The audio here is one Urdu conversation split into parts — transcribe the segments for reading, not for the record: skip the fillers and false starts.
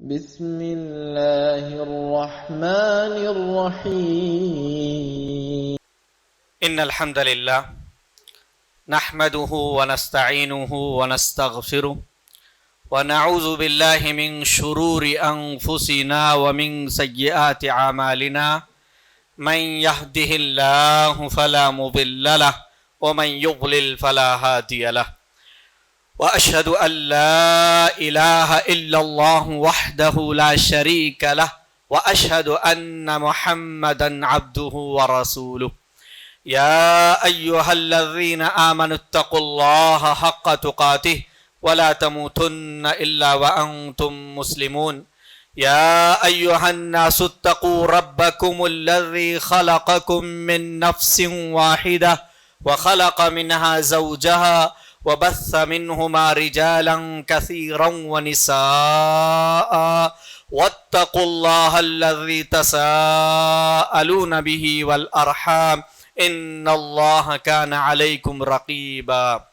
بسم الله الرحمن الرحيم. إن الحمد لله نحمده ونستعينه ونستغفره ونعوذ بالله من شرور أنفسنا ومن سيئات أعمالنا من يهده الله فلا مضل له ومن يضلل فلا هادي له وأشهد أن لا إله إلا الله وحده لا شريك له وأشهد أن محمدا عبده ورسوله يا أيها الذين آمنوا اتقوا الله حق تقاته ولا تموتن إلا وأنتم مسلمون يا أيها الناس اتقوا ربكم الذي خلقكم من نفس واحدة وخلق منها زوجها وبث منهما رجالا كثيرا ونساء واتقوا الله الذي تساءلون به والأرحام إن الله كان عليكم رقيبا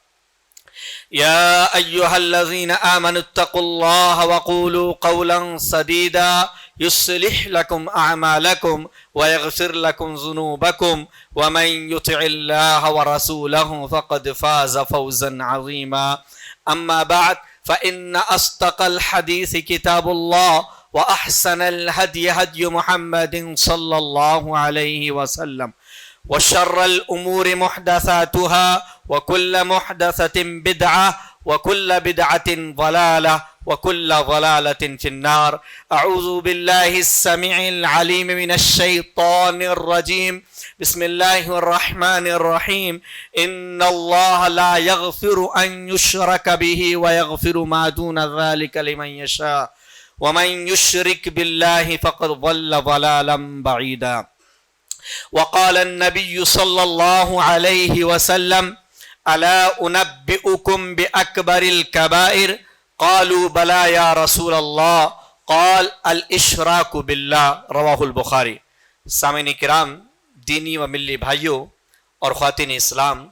يا أيها الذين آمنوا اتقوا الله وقولوا قولا سديدا يصلح لكم أعمالكم ويغفر لكم ذنوبكم ومن يطع الله ورسوله فقد فاز فوزا عظيما أما بعد فإن أصدق الحديث كتاب الله وأحسن الهدي هدي محمد صلى الله عليه وسلم وشر الأمور محدثاتها وكل محدثة بدعة وكل بدعة ضلالة وكل ضلالة في النار. أعوذ بالله السميع العليم من الشيطان الرجيم. بسم الله الرحمن الرحيم. إن الله لا يغفر أن يشرك به ويغفر ما دون ذلك لمن يشاء ومن يشرك بالله فقد ضل ضلالا بعيدا. وقال النبي صلى الله عليه وسلم ألا أنبئكم بأكبر الكبائر قالوا بلى يا رسول الله قال الاشراك بالله رواہ البخاری. سامعین کرام، دینی و ملی بھائیوں اور خواتین اسلام،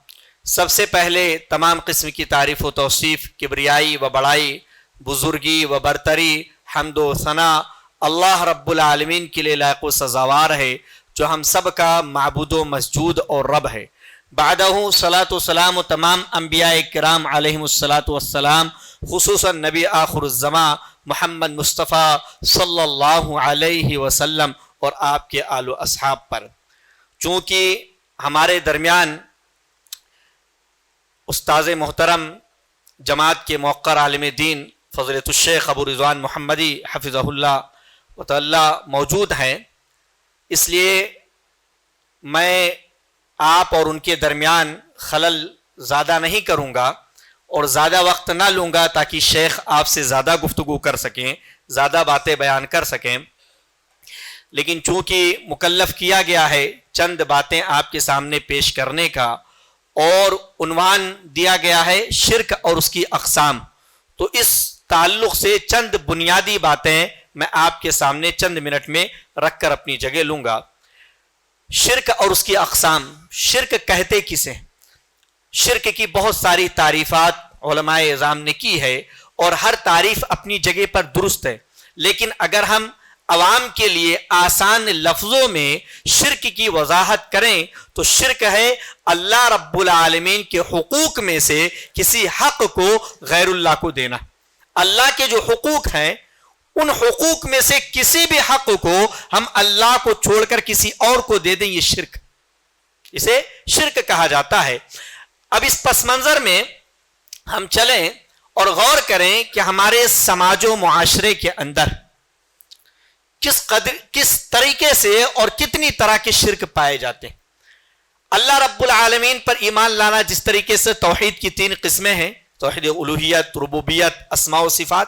سب سے پہلے تمام قسم کی تعریف و توصیف، کبریائی و بڑائی، بزرگی و برتری، حمد و ثنا اللہ رب العالمین کے لیے لائق و سزاوار ہے، جو ہم سب کا معبود و مسجود اور رب ہے. بعدہ صلاۃ و سلام و تمام انبیاء کرام علیہم الصلاۃ والسلام، خصوصاً نبی آخر الزماں محمد مصطفیٰ صلی اللہ علیہ وسلم اور آپ کے آل و اصحاب پر. چونکہ ہمارے درمیان استاذ محترم جماعت کے موقر عالم دین فضیلۃ الشیخ ابو رضوان محمدی حفظہ اللہ و تعالی موجود ہیں، اس لیے میں آپ اور ان کے درمیان خلل زیادہ نہیں کروں گا اور زیادہ وقت نہ لوں گا تاکہ شیخ آپ سے زیادہ گفتگو کر سکیں، زیادہ باتیں بیان کر سکیں. لیکن چونکہ مکلف کیا گیا ہے چند باتیں آپ کے سامنے پیش کرنے کا اور عنوان دیا گیا ہے شرک اور اس کی اقسام، تو اس تعلق سے چند بنیادی باتیں میں آپ کے سامنے چند منٹ میں رکھ کر اپنی جگہ لوں گا. شرک اور اس کی اقسام. شرک کہتے کسے؟ شرک کی بہت ساری تعریفات علماء اعظام نے کی ہے اور ہر تعریف اپنی جگہ پر درست ہے، لیکن اگر ہم عوام کے لیے آسان لفظوں میں شرک کی وضاحت کریں تو شرک ہے اللہ رب العالمین کے حقوق میں سے کسی حق کو غیر اللہ کو دینا. اللہ کے جو حقوق ہیں ان حقوق میں سے کسی بھی حق کو ہم اللہ کو چھوڑ کر کسی اور کو دے دیں، یہ شرک، اسے شرک کہا جاتا ہے. اب اس پس منظر میں ہم چلیں اور غور کریں کہ ہمارے سماج و معاشرے کے اندر کس طریقے سے اور کتنی طرح کے شرک پائے جاتے ہیں. اللہ رب العالمین پر ایمان لانا جس طریقے سے توحید کی 3 قسمیں ہیں، توحید الوہیت، ربوبیت، اسماء و صفات،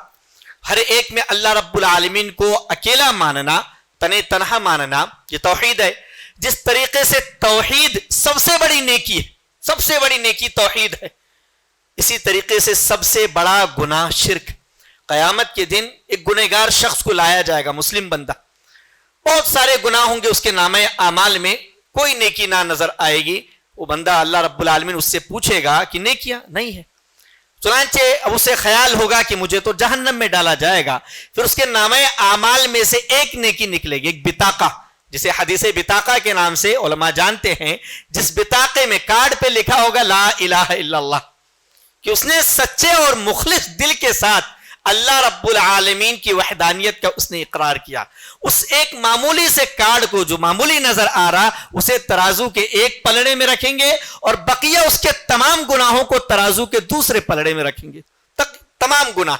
ہر ایک میں اللہ رب العالمین کو اکیلا ماننا، تنہا ماننا، یہ توحید ہے. جس طریقے سے توحید سب سے بڑی نیکی ہے، سب سے بڑی نیکی توحید ہے، اسی طریقے سے سب سے بڑا گناہ شرک. قیامت کے دن ایک گنہگار شخص کو لایا جائے گا، مسلم بندہ، بہت سارے گناہ ہوں گے اس کے نامہ اعمال میں، کوئی نیکی نہ نظر آئے گی. وہ بندہ اللہ رب العالمین اس سے پوچھے گا کہ نیکیاں نہیں ہے. چنانچہ اب اسے خیال ہوگا کہ مجھے تو جہنم میں ڈالا جائے گا. پھر اس کے نامہ اعمال میں سے ایک نیکی نکلے گی، ایک بطاقہ، جسے حدیث بطاقہ کے نام سے علماء جانتے ہیں، جس بطاقے میں کارڈ پہ لکھا ہوگا لا الہ الا اللہ، کہ اس نے سچے اور مخلص دل کے ساتھ اللہ رب العالمین کی وحدانیت کا اس نے اقرار کیا. اس ایک معمولی سے کارڈ کو جو معمولی نظر آ رہا اسے ترازو کے ایک پلڑے میں رکھیں گے اور بقیہ اس کے تمام گناہوں کو ترازو کے دوسرے پلڑے میں رکھیں گے. تمام گناہ،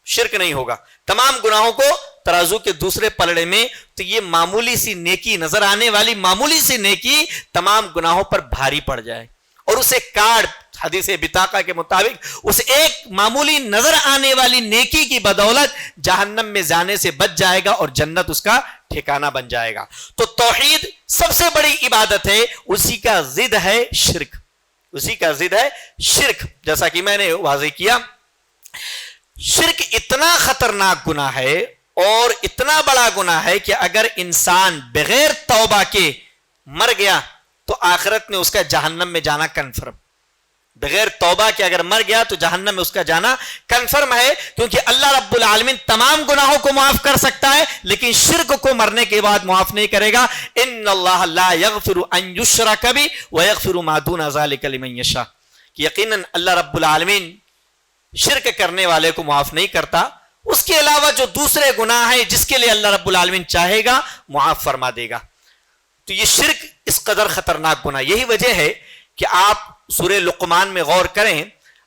شرک نہیں ہوگا، تمام گناہوں کو ترازو کے دوسرے پلڑے میں. تو یہ معمولی سی نیکی، نظر آنے والی معمولی سی نیکی تمام گناہوں پر بھاری پڑ جائے، اور اسے کارڈ حدیث بطاقہ کے مطابق اس ایک معمولی نظر آنے والی نیکی کی بدولت جہنم میں جانے سے بچ جائے گا اور جنت اس کا ٹھکانہ بن جائے گا. تو توحید سب سے بڑی عبادت ہے، اسی کا ضد ہے شرک، اسی کا ضد ہے شرک. جیسا کہ میں نے واضح کیا، شرک اتنا خطرناک گناہ ہے اور اتنا بڑا گناہ ہے کہ اگر انسان بغیر توبہ کے مر گیا تو آخرت میں اس کا جہنم میں جانا کنفرم. بغیر توبہ کے اگر مر گیا تو جہنم میں اس کا جانا کنفرم ہے، کیونکہ اللہ رب العالمین تمام گناہوں کو معاف کر سکتا ہے لیکن شرک کو مرنے کے بعد معاف نہیں کرے گا. ان اللہ لا یغفر ان یشرک بہ ویغفر ما دون ذلک لمن یشاء، کہ یقیناً اللہ رب العالمین شرک کرنے والے کو معاف نہیں کرتا، اس کے علاوہ جو دوسرے گناہ ہیں جس کے لیے اللہ رب العالمین چاہے گا معاف فرما دے گا. تو یہ شرک اس قدر خطرناک گناہ. یہی وجہ ہے کہ آپ سورہ لقمان میں غور کریں،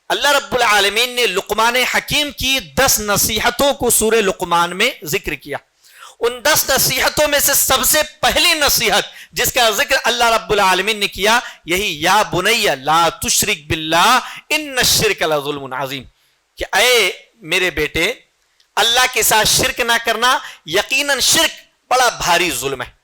اللہ رب العالمین نے لقمان حکیم کی 10 نصیحتوں کو سورہ لقمان میں ذکر کیا. ان 10 نصیحتوں میں سے سب سے پہلی نصیحت جس کا ذکر اللہ رب العالمین نے کیا، یہی یا بنی لا تشرک باللہ ان الشرک لظلم عظیم، کہ اے میرے بیٹے اللہ کے ساتھ شرک نہ کرنا، یقیناً شرک بڑا بھاری ظلم ہے.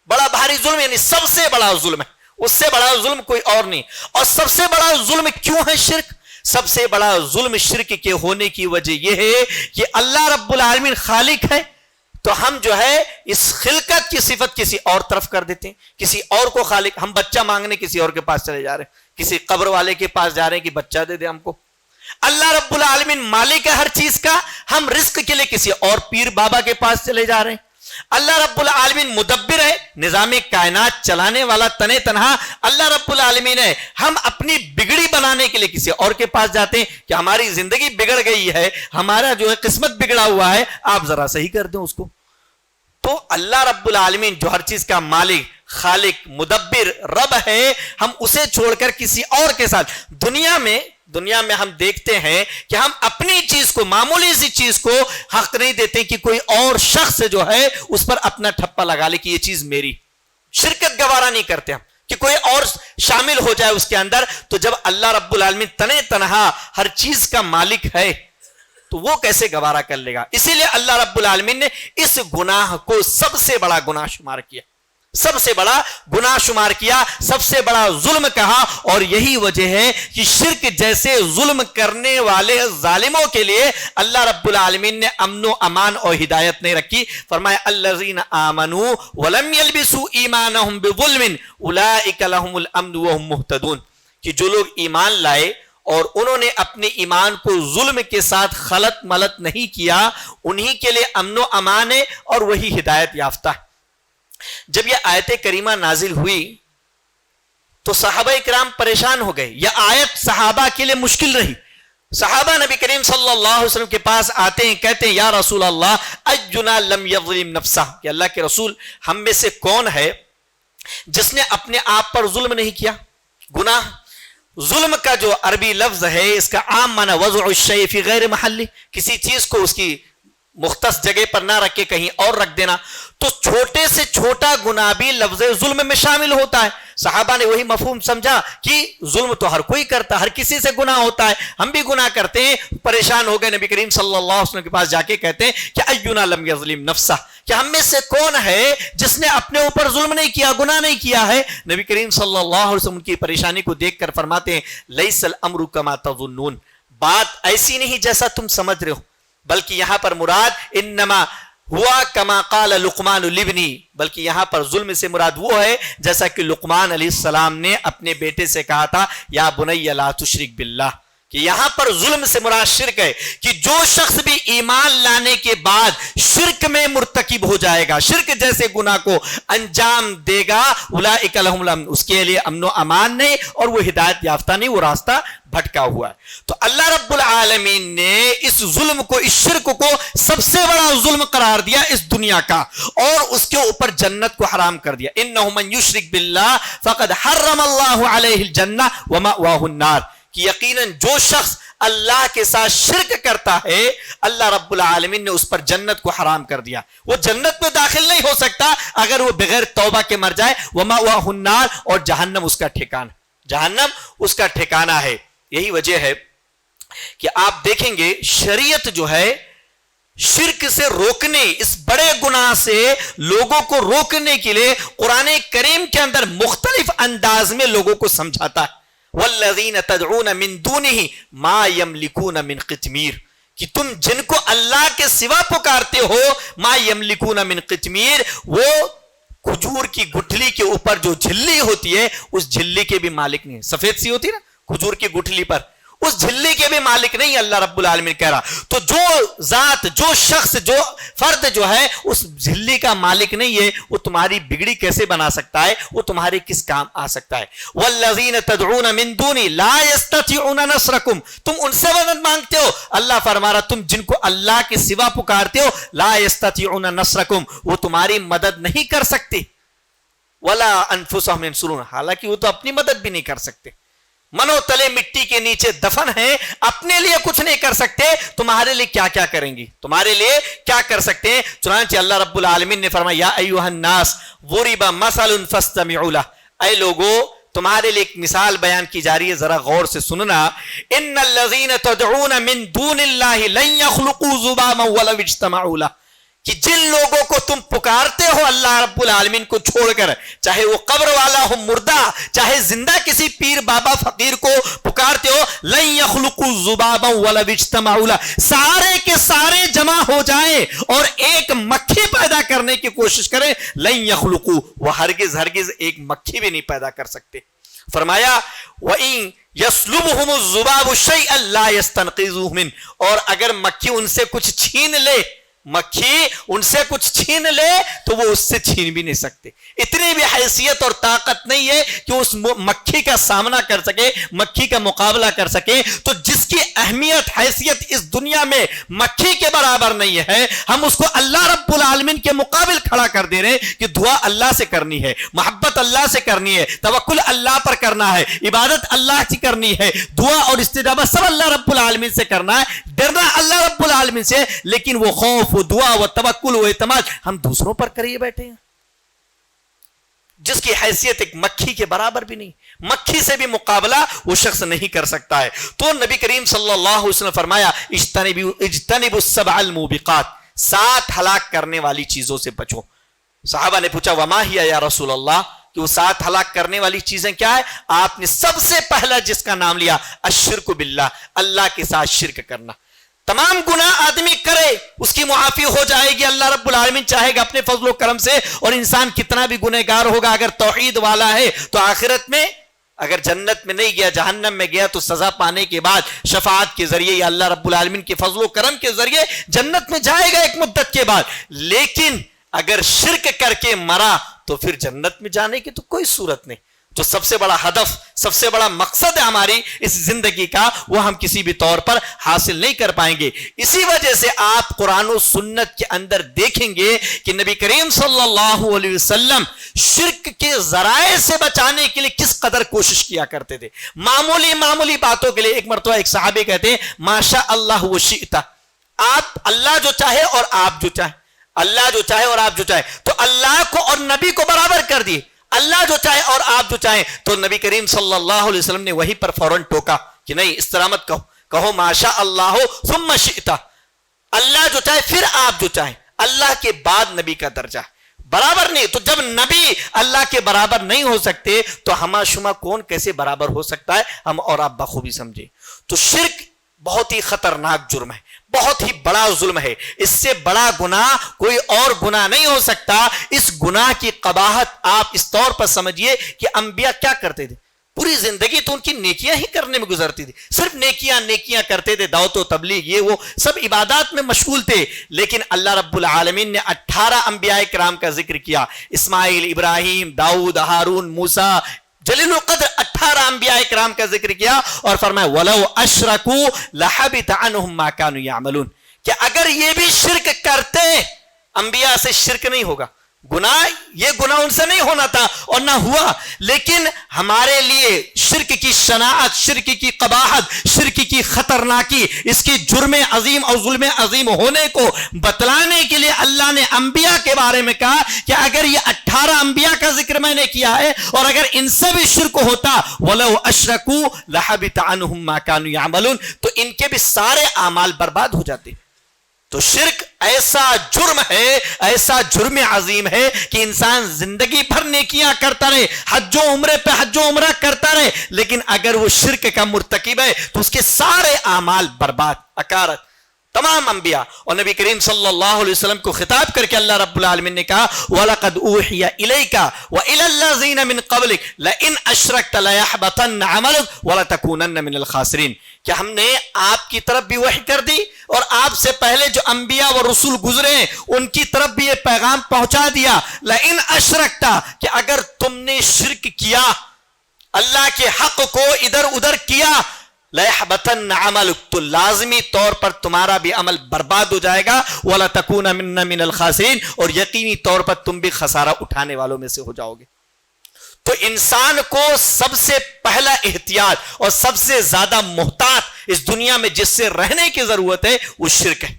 بڑا بھاری ظلم یعنی سب سے بڑا ظلم ہے، اس سے بڑا ظلم کوئی اور نہیں. اور سب سے بڑا ظلم کیوں ہے شرک؟ سب سے بڑا ظلم شرک کے ہونے کی وجہ یہ ہے کہ اللہ رب العالمین خالق ہے تو ہم جو ہے اس خلقت کی صفت کسی اور طرف کر دیتے ہیں، کسی اور کو خالق. ہم بچہ مانگنے کسی اور کے پاس چلے جا رہے ہیں، کسی قبر والے کے پاس جا رہے ہیں کہ بچہ دے دے ہم کو. اللہ رب العالمین مالک ہے ہر چیز کا، ہم رزق کے لیے کسی اور پیر بابا کے پاس چلے جا رہے ہیں. اللہ رب العالمین مدبر ہے، نظام کائنات چلانے والا تنے تنہا اللہ رب العالمین ہے. ہم اپنی بگڑی بنانے کے لیے کسی اور کے پاس جاتے ہیں کہ ہماری زندگی بگڑ گئی ہے، ہمارا جو ہے قسمت بگڑا ہوا ہے، آپ ذرا صحیح کر دیں اس کو. تو اللہ رب العالمین جو ہر چیز کا مالک، خالق، مدبر، رب ہے، ہم اسے چھوڑ کر کسی اور کے ساتھ دنیا میں ہم دیکھتے ہیں کہ ہم اپنی چیز کو، معمولی سی چیز کو حق نہیں دیتے کہ کوئی اور شخص جو ہے اس پر اپنا ٹھپا لگا لے کہ یہ چیز میری. شرکت گوارا نہیں کرتے ہم کہ کوئی اور شامل ہو جائے اس کے اندر. تو جب اللہ رب العالمین تنے تنہا ہر چیز کا مالک ہے تو وہ کیسے گوارا کر لے گا؟ اسی لیے اللہ رب العالمین نے اس گناہ کو سب سے بڑا گناہ شمار کیا، سب سے بڑا گناہ شمار کیا، سب سے بڑا ظلم کہا. اور یہی وجہ ہے کہ شرک جیسے ظلم کرنے والے ظالموں کے لیے اللہ رب العالمین نے امن و امان اور ہدایت نہیں رکھی. فرمایا الذین آمنوا ولم یلبسوا ایمانہم بظلم اولئک لہم الامن وہم مہتدون، کہ جو لوگ ایمان لائے اور انہوں نے اپنے ایمان کو ظلم کے ساتھ خلط ملط نہیں کیا، انہی کے لیے امن و امان ہے اور وہی ہدایت یافتہ ہے. جب یہ آیت کریمہ نازل ہوئی تو صحابہ کرام پریشان ہو گئے. یہ آیت صحابہ کے لیے مشکل رہی. صحابہ نبی کریم صلی اللہ علیہ وسلم کے پاس آتے ہیں، کہتے ہیں یا رسول اللہ اینا لم یظلم نفسہ، کہ اللہ کے رسول ہم میں سے کون ہے جس نے اپنے آپ پر ظلم نہیں کیا؟ گناہ، ظلم کا جو عربی لفظ ہے اس کا عام معنی وضع الشیء فی غیر محلی، کسی چیز کو اس کی مختص جگہ پر نہ رکھ کے کہیں اور رکھ دینا. تو چھوٹے سے چھوٹا گناہ بھی لفظ ظلم میں شامل ہوتا ہے. صحابہ نے وہی مفہوم سمجھا کہ ظلم تو ہر کوئی کرتا، ہر کسی سے گناہ ہوتا ہے، ہم بھی گناہ کرتے ہیں. پریشان ہو گئے، نبی کریم صلی اللہ علیہ وسلم کے پاس جا کے کہتے ہیں کہ اینا لم یظلم نفسہ، کہ ہم میں سے کون ہے جس نے اپنے اوپر ظلم نہیں کیا، گناہ نہیں کیا ہے؟ نبی کریم صلی اللہ علیہ وسلم کی پریشانی کو دیکھ کر فرماتے ہیں لیس الامر کما تظنون، بات ایسی نہیں جیسا تم سمجھ رہے ہو، بلکہ یہاں پر مراد انما ہوا کما قال لقمان لابنی، بلکہ یہاں پر ظلم سے مراد وہ ہے جیسا کہ لقمان علیہ السلام نے اپنے بیٹے سے کہا تھا یا بنی لا تشرک باللہ، کہ یہاں پر ظلم سے مراد شرک ہے کہ جو شخص بھی ایمان لانے کے بعد شرک میں مرتکب ہو جائے گا، شرک جیسے گناہ کو انجام دے گا، اولئک لہم الامن، اس کے لیے امن و امان نہیں اور وہ ہدایت یافتہ نہیں، وہ راستہ بھٹکا ہوا ہے۔ تو اللہ رب العالمین نے اس ظلم کو، اس شرک کو سب سے بڑا ظلم قرار دیا اس دنیا کا، اور اس کے اوپر جنت کو حرام کر دیا۔ انہ من یشرک باللہ فقد حرم اللہ علیہ الجنہ ومأواہ النار، کہ یقیناً جو شخص اللہ کے ساتھ شرک کرتا ہے اللہ رب العالمین نے اس پر جنت کو حرام کر دیا، وہ جنت میں داخل نہیں ہو سکتا اگر وہ بغیر توبہ کے مر جائے، ومأواہ النار، اور جہنم اس کا ٹھکانہ، جہنم اس کا ٹھکانہ ہے۔ یہی وجہ ہے کہ آپ دیکھیں گے شریعت جو ہے شرک سے روکنے، اس بڑے گناہ سے لوگوں کو روکنے کے لیے قرآن کریم کے اندر مختلف انداز میں لوگوں کو سمجھاتا ہے۔ والذین تدعون من دونہ ما یملکون من قطمیر، کہ تم جن کو اللہ کے سوا پکارتے ہو، ما یملکون من قطمیر، وہ کھجور کی گٹھلی کے اوپر جو جھلی ہوتی ہے اس جھلی کے بھی مالک نہیں ہے، سفید سی ہوتی ہے نا کھجور کی گٹھلی پر، اس جھلی کے بھی مالک نہیں اللہ رب العالمین کہہ رہا۔ تو جو ذات، جو شخص، جو فرد جو ہے اس جھلی کا مالک نہیں ہے، وہ تمہاری بگڑی کیسے بنا سکتا ہے، وہ تمہارے کس کام آ سکتا ہے۔ والذین تدعون من دونی لا یستطیعون نصرکم، تم ان سے مدد مانگتے ہو، اللہ فرما رہا تم جن کو اللہ کے سوا پکارتے ہو لا یستطیعون نصرکم، وہ تمہاری مدد نہیں کر سکتے، ولا انفسہم ینصرون، حالانکہ وہ تو اپنی مدد بھی نہیں کر سکتے، منو تلے مٹی کے نیچے دفن ہیں، اپنے لیے کچھ نہیں کر سکتے، تمہارے لیے کیا کیا کریں گی، تمہارے لیے کیا کر سکتے ہیں۔ چنانچہ اللہ رب العالمین نے فرمایا یا ایھا الناس ضرب مثل فاستمعوا له، اے لوگو تمہارے لیے ایک مثال بیان کی جا رہی ہے، ذرا غور سے سننا۔ ان الذین تدعون من دون اللہ لن یخلقوا ذبابا ولو اجتمعوا له، کہ جن لوگوں کو تم پکارتے ہو اللہ رب العالمین کو چھوڑ کر، چاہے وہ قبر والا ہو، مردہ، چاہے زندہ کسی پیر بابا فقیر کو پکارتے ہو، لن یخلقوا ذبابا ولو اجتمعوا له، سارے کے سارے جمع ہو جائیں اور ایک مکھی پیدا کرنے کی کوشش کریں، لن یخلقوا، وہ ہرگز ہرگز ایک مکھی بھی نہیں پیدا کر سکتے۔ فرمایا وَإِن يَسْلُبْهُمُ الذُّبَابُ شَيْئًا لَا يَسْتَنْقِذُوهُ مِنْهُ، اور اگر مکھی ان سے کچھ چھین لے، مکھی ان سے کچھ چھین لے تو وہ اس سے چھین بھی نہیں سکتے، اتنی بھی حیثیت اور طاقت نہیں ہے کہ اس مکھی کا سامنا کر سکے، مکھی کا مقابلہ کر سکے۔ تو جس کی اہمیت، حیثیت اس دنیا میں مکھی کے برابر نہیں ہے، ہم اس کو اللہ رب العالمین کے مقابل کھڑا کر دے رہے ہیں کہ دعا اللہ سے کرنی ہے، محبت اللہ سے کرنی ہے، توکل اللہ پر کرنا ہے، عبادت اللہ کی کرنی ہے، دعا اور استجابہ سب اللہ رب العالمین سے کرنا ہے، ڈرنا اللہ رب العالمین سے، لیکن وہ خوف، وہ دعا، وہ توکل، وہ اعتماد ہم دوسروں پر کریے بیٹھے ہیں، جس کی حیثیت ایک مکھی کے برابر بھی نہیں، مکھی سے بھی مقابلہ وہ شخص نہیں کر سکتا ہے۔ تو نبی کریم صلی اللہ علیہ وسلم نے فرمایا اجتنبوا السبع الموبقات، 7 ہلاک کرنے والی چیزوں سے بچو۔ صحابہ نے پوچھا وما ہی یا رسول اللہ، کہ وہ 7 ہلاک کرنے والی چیزیں کیا ہے؟ آپ نے سب سے پہلا جس کا نام لیا الشرک باللہ، اللہ کے ساتھ شرک کرنا۔ تمام گناہ آدمی کرے اس کی معافی ہو جائے گی، اللہ رب العالمین چاہے گا اپنے فضل و کرم سے، اور انسان کتنا بھی گنہگار ہوگا اگر توحید والا ہے تو آخرت میں اگر جنت میں نہیں گیا جہنم میں گیا تو سزا پانے کے بعد شفاعت کے ذریعے یا اللہ رب العالمین کے فضل و کرم کے ذریعے جنت میں جائے گا ایک مدت کے بعد۔ لیکن اگر شرک کر کے مرا تو پھر جنت میں جانے کی تو کوئی صورت نہیں۔ جو سب سے بڑا ہدف، سب سے بڑا مقصد ہے ہماری اس زندگی کا، وہ ہم کسی بھی طور پر حاصل نہیں کر پائیں گے۔ اسی وجہ سے آپ قرآن و سنت کے اندر دیکھیں گے کہ نبی کریم صلی اللہ علیہ وسلم شرک کے ذرائع سے بچانے کے لیے کس قدر کوشش کیا کرتے تھے۔ معمولی باتوں کے لیے ایک مرتبہ ایک صحابی کہتے ہیں ماشاء اللہ وشئت، آپ اللہ جو چاہے اور آپ جو چاہے، اللہ جو چاہے اور آپ جو چاہے، تو اللہ کو اور نبی کو برابر کر دیے، اللہ جو چاہے اور آپ جو چاہیں۔ تو نبی کریم صلی اللہ علیہ وسلم نے وہی پر فوراً ٹوکا کہ نہیں، اس طرح مت کہو ماشاء اللہ ثم شئت، اللہ جو چاہے پھر آپ جو چاہیں، اللہ کے بعد نبی کا درجہ برابر نہیں۔ تو جب نبی اللہ کے برابر نہیں ہو سکتے تو ہما شما کون کیسے برابر ہو سکتا ہے، ہم اور آپ بخوبی سمجھیں۔ تو شرک بہت ہی خطرناک جرم ہے، بہت ہی بڑا ظلم ہے، اس سے بڑا گناہ کوئی اور گناہ نہیں ہو سکتا۔ اس گناہ کی قباحت آپ اس طور پر سمجھیے کہ انبیاء کیا کرتے تھے، پوری زندگی تو ان کی نیکیاں ہی کرنے میں گزرتی تھی، صرف نیکیاں کرتے تھے، دعوت و تبلیغ یہ وہ سب عبادات میں مشغول تھے. لیکن اللہ رب العالمین نے 18 انبیاء کرام کا ذکر کیا، اسماعیل، ابراہیم، داؤد، ہارون، موسیٰ، جلیل القدر 18 انبیاء کرام کا ذکر کیا اور فرمایا وَلَوْ أَشْرَكُوا لَحَبِطَ عَنْهُمْ مَا كَانُوا يَعْمَلُونَ، کہ اگر یہ بھی شرک کرتے، انبیاء سے شرک نہیں ہوگا، یہ گناہ ان سے نہیں ہونا تھا اور نہ ہوا، لیکن ہمارے لیے شرک کی شناعت، شرک کی قباحت، شرک کی خطرناکی، اس کی جرم عظیم اور ظلم عظیم ہونے کو بتلانے کے لیے اللہ نے انبیاء کے بارے میں کہا کہ اگر یہ 18 انبیاء کا ذکر میں نے کیا ہے اور اگر ان سے بھی شرک ہوتا وَلَوْ أَشْرَكُوا لَحَبِطَ عَنْهُمْ مَا كَانُوا يَعْمَلُونَ، تو ان کے بھی سارے اعمال برباد ہو جاتے. تو شرک ایسا جرم ہے، ایسا جرم عظیم ہے کہ انسان زندگی بھر نیکیاں کرتا رہے، حج و عمرے پہ حج و عمرہ کرتا رہے، لیکن اگر وہ شرک کا مرتکب ہے تو اس کے سارے اعمال برباد. اکارت تمام انبیاء اور نبی کریم صلی اللہ علیہ وسلم کو خطاب کر کے اللہ رب العالمین نے کہا وَلَقَدْ أُوحِيَ إِلَيْكَ وَإِلَى الَّذِينَ مِن قَبْلِكَ لَئِنْ أَشْرَكْتَ لَيَحْبَطَنَّ عَمَلُكَ وَلَتَكُونَنَّ مِنَ الْخَاسِرِينَ، کہ ہم نے آپ کی طرف بھی وحی کر دی اور آپ سے پہلے جو انبیاء و رسول گزرے ہیں ان کی طرف بھی یہ پیغام پہنچا دیا لَئِنْ أَشْرَكْتَ، کہ اگر تم نے شرک کیا، اللہ کے حق کو ادھر ادھر کیا، لَيَحْبَطَنَّ عَمَلُكَ، تو لازمی طور پر تمہارا بھی عمل برباد ہو جائے گا، وَلَتَكُونَنَّ مِنَ الْخَاسِرِينَ، اور یقینی طور پر تم بھی خسارہ اٹھانے والوں میں سے ہو جاؤ گے. تو انسان کو سب سے پہلا احتیاط اور سب سے زیادہ محتاط اس دنیا میں جس سے رہنے کی ضرورت ہے وہ شرک ہے،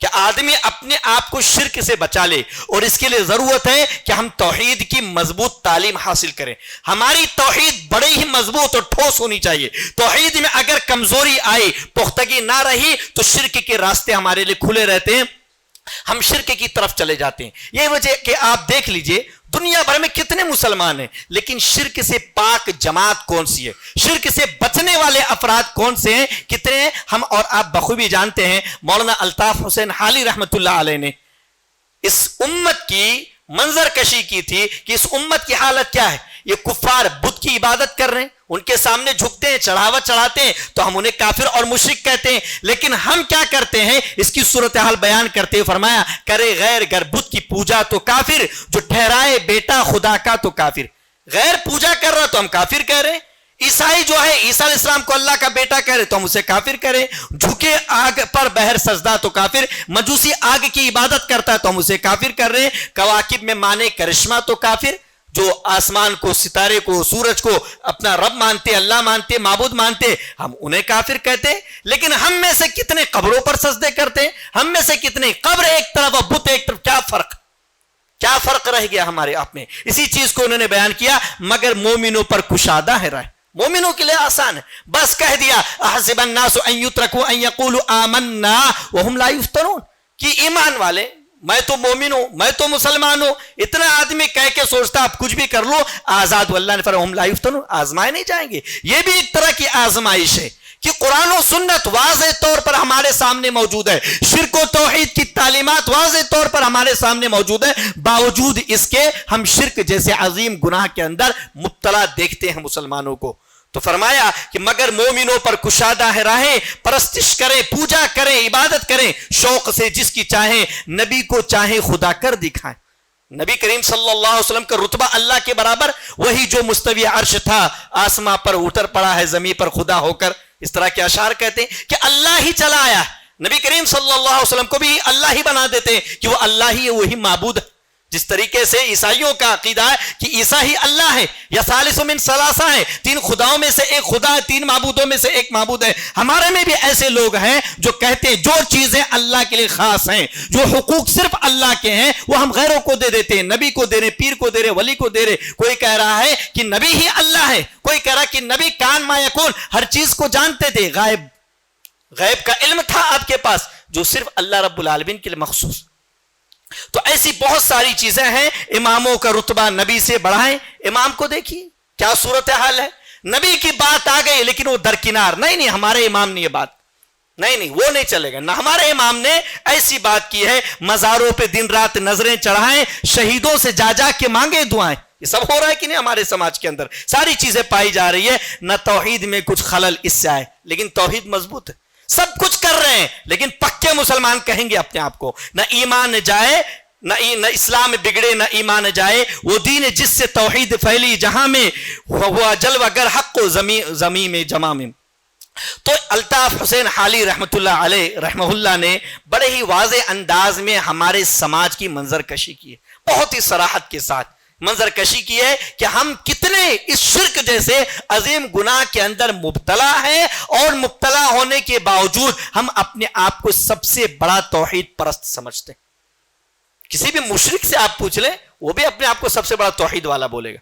کہ آدمی اپنے آپ کو شرک سے بچا لے، اور اس کے لیے ضرورت ہے کہ ہم توحید کی مضبوط تعلیم حاصل کریں. ہماری توحید بڑی ہی مضبوط اور ٹھوس ہونی چاہیے. توحید میں اگر کمزوری آئی، پختگی نہ رہی، تو شرک کے راستے ہمارے لیے کھلے رہتے ہیں، ہم شرک کی طرف چلے جاتے ہیں. یہ وجہ کہ آپ دیکھ لیجئے دنیا بھر میں کتنے مسلمان ہیں، لیکن شرک سے پاک جماعت کون سی ہے، شرک سے بچنے والے افراد کون سے ہیں، کتنے ہیں. ہم اور آپ بخوبی جانتے ہیں مولانا الطاف حسین حالی رحمت اللہ علیہ نے اس امت کی منظر کشی کی تھی کہ اس امت کی حالت کیا ہے. یہ کفار بت کی عبادت کر رہے ہیں، ان کے سامنے جھکتے ہیں، چڑھاوا چڑھاتے ہیں، تو ہم انہیں کافر اور مشرک کہتے ہیں. لیکن ہم کیا کرتے ہیں، اس کی صورتحال بیان کرتے ہوئے فرمایا کرے غیر گر بت کی پوجا تو کافر، جو ٹھہرائے بیٹا خدا کا تو کافر. غیر پوجا کر رہا تو ہم کافر کہہ رہے ہیں. عیسائی جو ہے عیسیٰ علیہ السلام کو اللہ کا بیٹا کہہ رہے تو ہم اسے کافر کریں. جھکے آگ پر بہر سجدہ تو کافر. مجوسی آگ کی عبادت کرتا ہے تو ہم اسے کافر کر رہے ہیں. کواکب میں مانے کرشمہ تو کافر، جو آسمان کو، ستارے کو، سورج کو اپنا رب مانتے، اللہ مانتے، معبود مانتے، ہم انہیں کافر کہتے ہیں. لیکن ہم میں سے کتنے قبروں پر سجدے کرتے ہیں، ہم میں سے کتنے قبر ایک طرف اور بت ایک طرف. کیا فرق رہ گیا ہمارے آپ میں. اسی چیز کو انہوں نے بیان کیا مگر مومنوں پر کشادہ ہے راہ. مومنوں کے لیے آسان ہے، بس کہہ دیا احسب الناس ان یترکوا ان یقولوا آمنا وهم لا یفتنون، کہ ایمان والے، میں تو مومن ہوں، میں تو مسلمان ہوں. اتنا آدمی کہہ کے سوچتا آپ کچھ بھی کر لو آزاد، واللہ نے فرمایا ہم لا یفتنون، آزمائے نہیں جائیں گے. یہ بھی ایک طرح کی آزمائش ہے کہ قرآن و سنت واضح طور پر ہمارے سامنے موجود ہے، شرک و توحید کی تعلیمات واضح طور پر ہمارے سامنے موجود ہے، باوجود اس کے ہم شرک جیسے عظیم گناہ کے اندر مبتلا دیکھتے ہیں مسلمانوں کو. تو فرمایا کہ مگر مومنوں پر کشادہ ہے راہیں، پرستش کریں، پوجا کریں، عبادت کریں شوق سے جس کی چاہیں، نبی کو چاہیں خدا کر دکھائیں. نبی کریم صلی اللہ علیہ وسلم کا رتبہ اللہ کے برابر، وہی جو مستوی عرش تھا آسماں پر اتر پڑا ہے زمین پر خدا ہو کر. اس طرح کے اشعار کہتے ہیں کہ اللہ ہی چلا آیا. نبی کریم صلی اللہ علیہ وسلم کو بھی اللہ ہی بنا دیتے ہیں کہ وہ اللہ ہی ہے، وہی معبود ہے. جس طریقے سے عیسائیوں کا عقیدہ ہے کہ عیسیٰ ہی اللہ ہے یا ثالث من ثلاثہ ہے، تین خداؤں میں سے ایک خدا ہے، تین معبودوں میں سے ایک معبود ہے. ہمارے میں بھی ایسے لوگ ہیں جو کہتے ہیں جو چیزیں اللہ کے لیے خاص ہیں، جو حقوق صرف اللہ کے ہیں، وہ ہم غیروں کو دے دیتے ہیں. نبی کو دے رہے، پیر کو دے رہے، ولی کو دے رہے. کوئی کہہ رہا ہے کہ نبی ہی اللہ ہے، کوئی کہہ رہا کہ نبی کان ما یکون، ہر چیز کو جانتے تھے، غیب کا علم تھا آپ کے پاس جو صرف اللہ رب العالمین کے لیے مخصوص. تو ایسی بہت ساری چیزیں ہیں. اماموں کا رتبہ نبی سے بڑھائیں. امام کو دیکھیے کیا صورتحال ہے. نبی کی بات آ گئی لیکن وہ درکنار، نہیں ہمارے امام نے یہ بات، نہیں وہ نہیں چلے گا. نہ ہمارے امام نے ایسی بات کی ہے مزاروں پہ دن رات نظریں چڑھائیں، شہیدوں سے جا کے مانگے دعائیں. یہ سب ہو رہا ہے کہ نہیں ہمارے سماج کے اندر؟ ساری چیزیں پائی جا رہی ہے، نہ توحید میں کچھ خلل اس سے آئے، لیکن توحید مضبوط ہے، سب کچھ کر رہے ہیں لیکن پکے مسلمان کہیں گے اپنے آپ کو، نہ ایمان جائے، نہ اسلام بگڑے نہ ایمان جائے، وہ دین جس سے توحید پھیلی جہاں میں ہوا جلوہ گر حق و زمین میں جمع میں۔ تو الطاف حسین حالی رحمۃ اللہ علیہ رحمہ اللہ نے بڑے ہی واضح انداز میں ہمارے سماج کی منظر کشی کی ہے، بہت ہی صراحت کے ساتھ منظر کشی کی ہے کہ ہم کتنے اس شرک جیسے عظیم گناہ کے اندر مبتلا ہیں، اور مبتلا ہونے کے باوجود ہم اپنے آپ کو سب سے بڑا توحید پرست سمجھتے ہیں۔ کسی بھی مشرک سے آپ پوچھ لیں، وہ بھی اپنے آپ کو سب سے بڑا توحید والا بولے گا،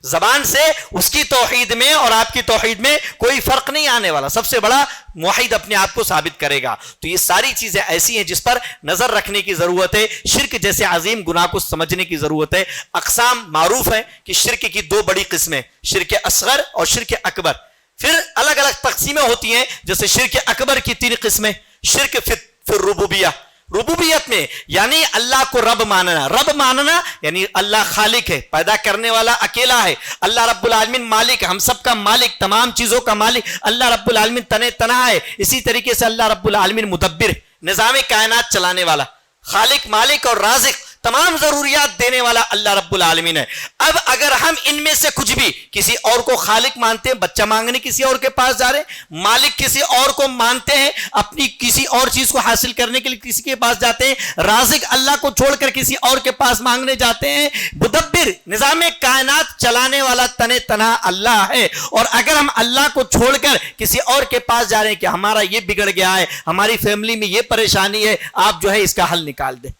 زبان سے اس کی توحید میں اور آپ کی توحید میں کوئی فرق نہیں آنے والا، سب سے بڑا موحد اپنے آپ کو ثابت کرے گا۔ تو یہ ساری چیزیں ایسی ہیں جس پر نظر رکھنے کی ضرورت ہے، شرک جیسے عظیم گناہ کو سمجھنے کی ضرورت ہے۔ اقسام معروف ہے کہ شرک کی دو بڑی قسمیں، شرک اصغر اور شرک اکبر، پھر الگ الگ تقسیمیں ہوتی ہیں، جیسے شرک اکبر کی 3 قسمیں، شرک فی الربوبیہ، ربوبیت میں یعنی اللہ کو رب ماننا یعنی اللہ خالق ہے، پیدا کرنے والا اکیلا ہے، اللہ رب العالمین مالک ہے، ہم سب کا مالک، تمام چیزوں کا مالک اللہ رب العالمین تنہا ہے۔ اسی طریقے سے اللہ رب العالمین مدبر، نظام کائنات چلانے والا، خالق، مالک اور رازق، تمام ضروریات دینے والا اللہ رب العالمین ہے۔ اب اگر ہم ان میں سے کچھ بھی کسی اور کو خالق مانتے ہیں، بچہ مانگنے کسی اور کے پاس جا رہے ہیں، مالک کسی اور کو مانتے ہیں، اپنی کسی اور چیز کو حاصل کرنے کے لیے کسی کے پاس جاتے ہیں، رازق اللہ کو چھوڑ کر کسی اور کے پاس مانگنے جاتے ہیں، مدبر نظام کائنات چلانے والا تنہا اللہ ہے، اور اگر ہم اللہ کو چھوڑ کر کسی اور کے پاس جا رہے ہیں کہ ہمارا یہ بگڑ گیا ہے، ہماری فیملی میں یہ پریشانی ہے، آپ جو ہے اس کا حل نکال دیں،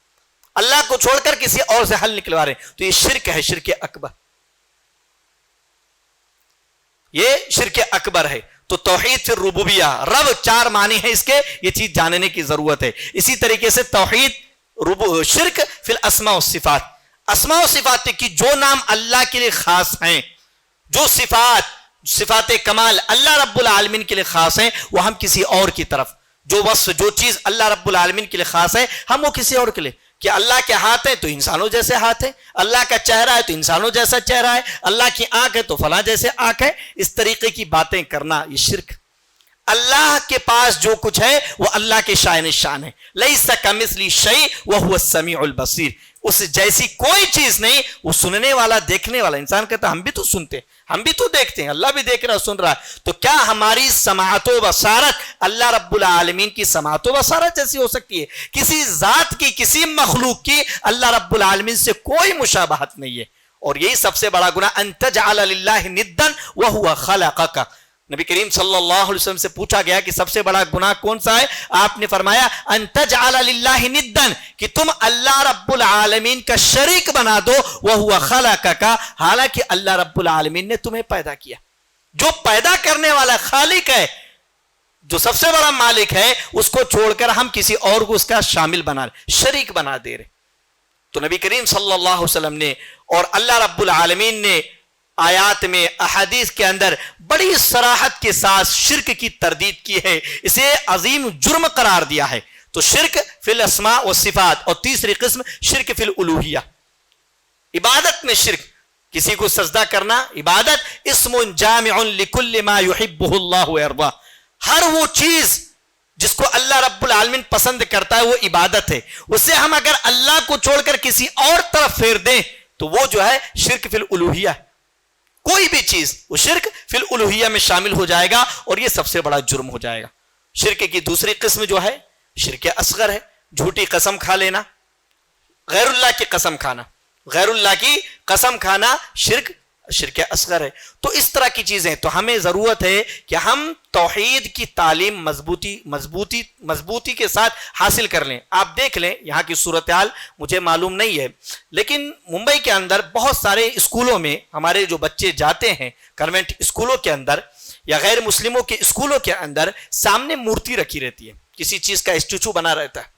اللہ کو چھوڑ کر کسی اور سے حل نکلوا رہے ہیں، تو یہ شرک ہے، شرک اکبر، یہ شرک اکبر ہے۔ تو توحید فی الربوبیہ، رب 4 معنی ہے اس کے، یہ چیز جاننے کی ضرورت ہے۔ اسی طریقے سے توحید شرک فی الاسماء والصفات، اسماء و صفات کی جو نام اللہ کے لیے خاص ہیں، جو صفات کمال اللہ رب العالمین کے لیے خاص ہیں، وہ ہم کسی اور کی طرف، جو وصف جو چیز اللہ رب العالمین کے لیے خاص ہے، ہم وہ کسی اور کے لیے، کہ اللہ کے ہاتھ ہیں تو انسانوں جیسے ہاتھ ہیں، اللہ کا چہرہ ہے تو انسانوں جیسا چہرہ ہے، اللہ کی آنکھ ہے تو فلاں جیسے آنکھ ہے، اس طریقے کی باتیں کرنا یہ شرک۔ اللہ کے پاس جو کچھ ہے وہ اللہ کے شائن شان ہے، لیس کمثلہ شیء وہو السمیع البصیر، اس جیسی کوئی چیز نہیں، وہ سننے والا دیکھنے والا۔ انسان کہتا ہم بھی تو سنتے ہیں، ہم بھی تو دیکھتے ہیں، اللہ بھی دیکھ رہا سن رہا ہے، تو کیا ہماری سماعت و بصارت اللہ رب العالمین کی سماعت و بصارت جیسی ہو سکتی ہے؟ کسی ذات کی، کسی مخلوق کی اللہ رب العالمین سے کوئی مشابہت نہیں ہے۔ اور یہی سب سے بڑا گناہ، ان تجعل للہ ندا وہو خلقک۔ نبی کریم صلی اللہ علیہ وسلم سے پوچھا گیا کہ سب سے بڑا گناہ کون سا ہے؟ آپ نے فرمایا ان تجعل للہ ندا، کہ تم اللہ رب العالمین کا شریک بنا دو، وہو خلقک، حالانکہ اللہ رب العالمین نے تمہیں پیدا کیا۔ جو پیدا کرنے والا خالق ہے، جو سب سے بڑا مالک ہے، اس کو چھوڑ کر ہم کسی اور کو اس کا شامل بنا رہے، شریک بنا دے رہے۔ تو نبی کریم صلی اللہ علیہ وسلم نے اور اللہ رب العالمین نے آیات میں، احادیث کے اندر بڑی صراحت کے ساتھ شرک کی تردید کی ہے، اسے عظیم جرم قرار دیا ہے۔ تو شرک فی الاسماء والصفات، اور تیسری قسم شرک فی الالوہیہ، عبادت میں شرک، کسی کو سجدہ کرنا عبادت، اسم جامع لکل ما یحبہ اللہ ویرضاہ، ہر وہ چیز جس کو اللہ رب العالمین پسند کرتا ہے وہ عبادت ہے، اسے ہم اگر اللہ کو چھوڑ کر کسی اور طرف پھیر دیں تو وہ جو ہے شرک فی الالوہیہ ہے۔ کوئی بھی چیز وہ شرک فی الالوہیہ میں شامل ہو جائے گا، اور یہ سب سے بڑا جرم ہو جائے گا۔ شرک کی دوسری قسم جو ہے شرک اصغر ہے، جھوٹی قسم کھا لینا، غیر اللہ کی قسم کھانا، غیر اللہ کی قسم کھانا شرک اصغر ہے۔ تو اس طرح کی چیزیں، تو ہمیں ضرورت ہے کہ ہم توحید کی تعلیم مضبوطی کے ساتھ حاصل کر لیں۔ آپ دیکھ لیں، یہاں کی صورتحال مجھے معلوم نہیں ہے، لیکن ممبئی کے اندر بہت سارے اسکولوں میں ہمارے جو بچے جاتے ہیں، کانوینٹ اسکولوں کے اندر یا غیر مسلموں کے اسکولوں کے اندر، سامنے مورتی رکھی رہتی ہے، کسی چیز کا اسٹیچو بنا رہتا ہے۔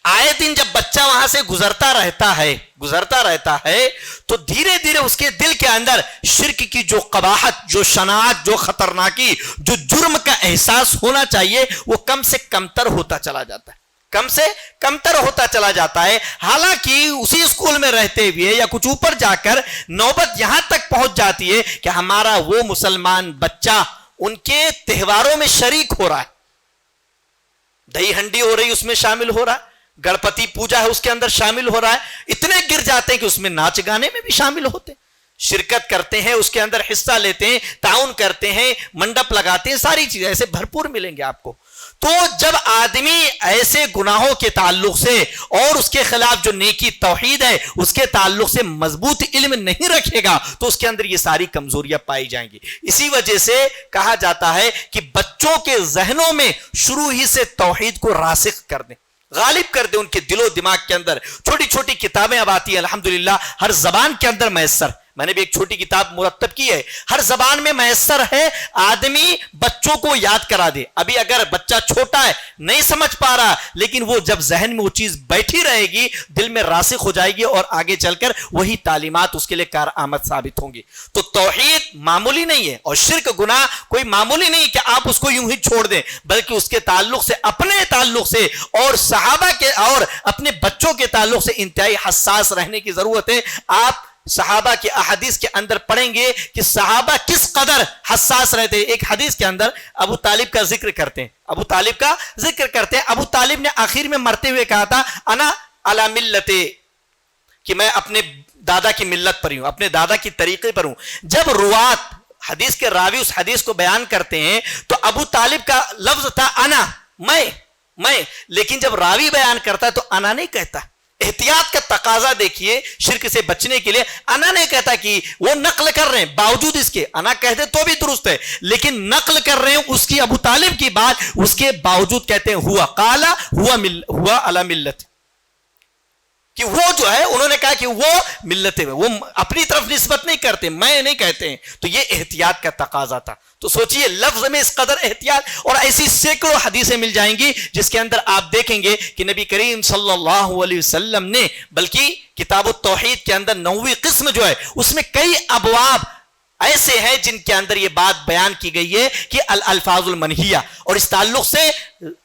آئے دن جب بچہ وہاں سے گزرتا رہتا ہے تو دھیرے دھیرے اس کے دل کے اندر شرک کی جو قباحت، جو شناعت، جو خطرناکی، جو جرم کا احساس ہونا چاہیے، وہ کم سے کم تر ہوتا چلا جاتا ہے، کم سے کم تر ہوتا چلا جاتا ہے. حالانکہ اسی اسکول میں رہتے ہوئے یا کچھ اوپر جا کر نوبت یہاں تک پہنچ جاتی ہے کہ ہمارا وہ مسلمان بچہ ان کے تہواروں میں شریک ہو رہا ہے, دہی ہنڈی ہو رہی اس میں شامل ہو رہا ہے, گڑپتی پوجا ہے اس کے اندر شامل ہو رہا ہے, اتنے گر جاتے ہیں کہ اس میں ناچ گانے میں بھی شامل ہوتے ہیں, شرکت کرتے ہیں, اس کے اندر حصہ لیتے ہیں, تعاون کرتے ہیں, منڈپ لگاتے ہیں, ساری چیزیں ایسے بھرپور ملیں گے آپ کو. تو جب آدمی ایسے گناہوں کے تعلق سے اور اس کے خلاف جو نیکی توحید ہے اس کے تعلق سے مضبوط علم نہیں رکھے گا تو اس کے اندر یہ ساری کمزوریاں پائی جائیں گی. اسی وجہ سے کہا جاتا ہے کہ بچوں کے ذہنوں میں شروع ہی سے توحید کو راسخ کر دیں, غالب کر دیں ان کے دل و دماغ کے اندر. چھوٹی چھوٹی کتابیں اب آتی ہیں الحمدللہ ہر زبان کے اندر میسر, میں نے بھی ایک چھوٹی کتاب مرتب کی ہے, ہر زبان میں میسر ہے, آدمی بچوں کو یاد کرا دے. ابھی اگر بچہ چھوٹا ہے نہیں سمجھ پا رہا, لیکن وہ جب ذہن میں وہ چیز بیٹھی رہے گی دل میں راسخ ہو جائے گی اور آگے چل کر وہی تعلیمات اس کے لیے کارآمد ثابت ہوں گی. تو توحید معمولی نہیں ہے اور شرک گناہ کوئی معمولی نہیں کہ آپ اس کو یوں ہی چھوڑ دیں, بلکہ اس کے تعلق سے, اپنے تعلق سے اور صحابہ کے اور اپنے بچوں کے تعلق سے انتہائی حساس رہنے کی ضرورت ہے. آپ صحابہ کی احادیث کے اندر پڑھیں گے کہ صحابہ کس قدر حساس رہتے. ایک حدیث کے اندر ابو طالب کا ذکر کرتے ہیں, ابو طالب نے آخر میں مرتے ہوئے کہا تھا انا علی ملت, کہ میں اپنے دادا کی ملت پر ہوں, اپنے دادا کی طریقے پر ہوں. جب روات حدیث کے راوی اس حدیث کو بیان کرتے ہیں تو ابو طالب کا لفظ تھا انا, میں, لیکن جب راوی بیان کرتا ہے تو انا نہیں کہتا. احتیاط کا تقاضا دیکھیے شرک سے بچنے کے لیے. انا نہیں کہتا کہ وہ نقل کر رہے ہیں, باوجود اس کے انا کہہ دے تو بھی درست ہے, لیکن نقل کر رہے ہیں اس کی ابو طالب کی بات, اس کے باوجود کہتے ہیں ہوا قالا ہوا علی ملت, کہ وہ جو ہے انہوں نے کہا کہ وہ ملت ہے, وہ اپنی طرف نسبت نہیں کرتے, میں نہیں کہتے ہیں. تو یہ احتیاط کا تقاضا تھا. تو سوچئے لفظ میں اس قدر احتیاط, اور ایسی سینکڑوں حدیثیں مل جائیں گی جس کے اندر آپ دیکھیں گے کہ نبی کریم صلی اللہ علیہ وسلم نے, بلکہ کتاب التوحید کے اندر 9ویں قسم جو ہے اس میں کئی ابواب ایسے ہیں جن کے اندر یہ بات بیان کی گئی ہے کہ الالفاظ المنہیہ, اور اس تعلق سے